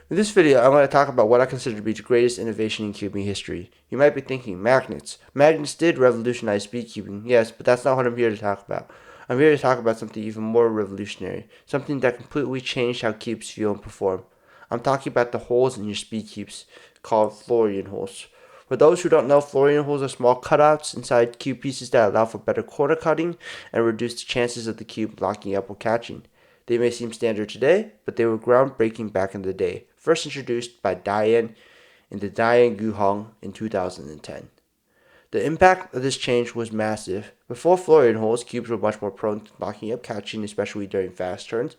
In this video, I'm going to talk about what I consider to be the greatest innovation in cubing history. You might be thinking, magnets. Magnets did revolutionize speedcubing, yes, but that's not what I'm here to talk about. I'm here to talk about something even more revolutionary, something that completely changed how cubes feel and perform. I'm talking about the holes in your speedcubes, called Florian holes. For those who don't know, Florian holes are small cutouts inside cube pieces that allow for better corner cutting and reduce the chances of the cube locking up or catching. They may seem standard today, but they were groundbreaking back in the day, first introduced by Diane in the Diane Guhong in 2010. The impact of this change was massive. Before Florian holes, cubes were much more prone to locking up catching, especially during fast turns.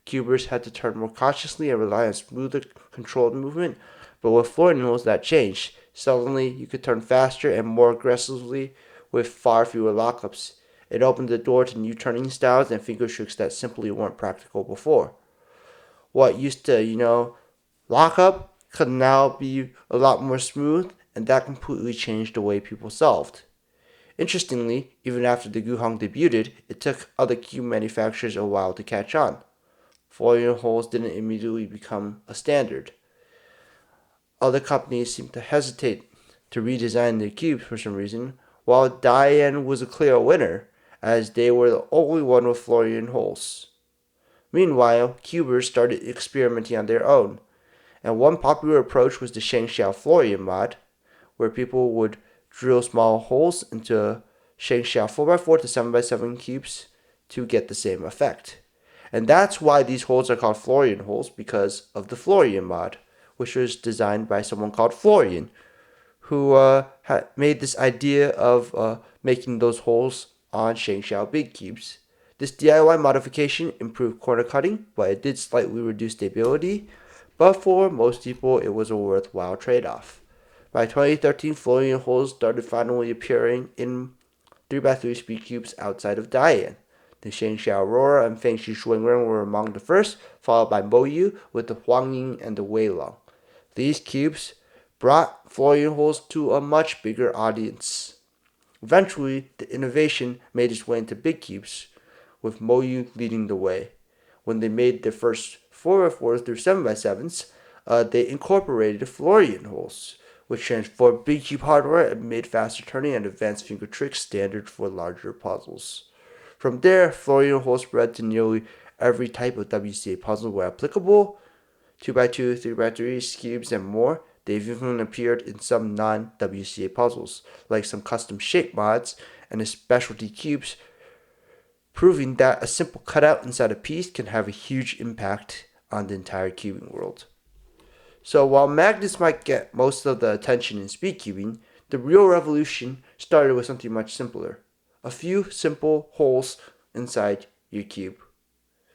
Cubers had to turn more cautiously and rely on smoother, controlled movement, but with Florian holes that changed. Suddenly, you could turn faster and more aggressively with far fewer lockups. It opened the door to new turning styles and finger tricks that simply weren't practical before. What used to, lock up could now be a lot more smooth, and that completely changed the way people solved. Interestingly, even after the Guhong debuted, it took other cube manufacturers a while to catch on. Foil holes didn't immediately become a standard. Other companies seemed to hesitate to redesign their cubes for some reason, while Diane was a clear winner, as they were the only one with Florian holes. Meanwhile, cubers started experimenting on their own, and one popular approach was the Shengxiao Florian mod, where people would drill small holes into Shengxiao 4x4 to 7x7 cubes to get the same effect. And that's why these holes are called Florian holes, because of the Florian mod, which was designed by someone called Florian, who had made this idea of making those holes on Shengxiao big cubes. This DIY modification improved corner cutting, but it did slightly reduce stability, but for most people it was a worthwhile trade-off. By 2013, Florian holes started finally appearing in 3x3 speed cubes outside of Diane. The Shengxiao Aurora and Fengxi Shuangren were among the first, followed by Moyu with the Huangying and the Weilong. These cubes brought Florian holes to a much bigger audience. Eventually, the innovation made its way into big cubes, with Moyu leading the way. When they made their first 4x4s through 7x7s, they incorporated Florian holes, which transformed big cube hardware and made faster turning and advanced finger tricks standard for larger puzzles. From there, Florian holes spread to nearly every type of WCA puzzle where applicable. 2x2, 3x3, cubes, and more. They've even appeared in some non-WCA puzzles, like some custom shape mods and specialty cubes, proving that a simple cutout inside a piece can have a huge impact on the entire cubing world. So while magnets might get most of the attention in speedcubing, the real revolution started with something much simpler. A few simple holes inside your cube.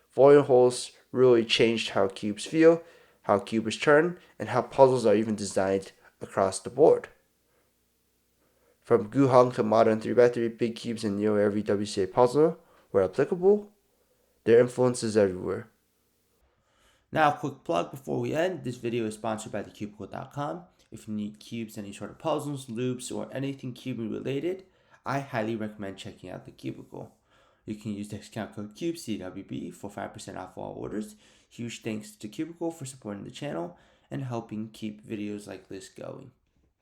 Foil holes really changed how cubes feel, how cubers turn, and how puzzles are even designed across the board. From Guhong to modern 3x3 big cubes in nearly every WCA puzzle, where applicable, their influence is everywhere. Now, a quick plug before we end. This video is sponsored by thecubicle.com. If you need cubes, any sort of puzzles, loops, or anything cubing related, I highly recommend checking out the Cubicle. You can use the discount code CUBECWB for 5% off all orders. Huge thanks to Cubicle for supporting the channel and helping keep videos like this going.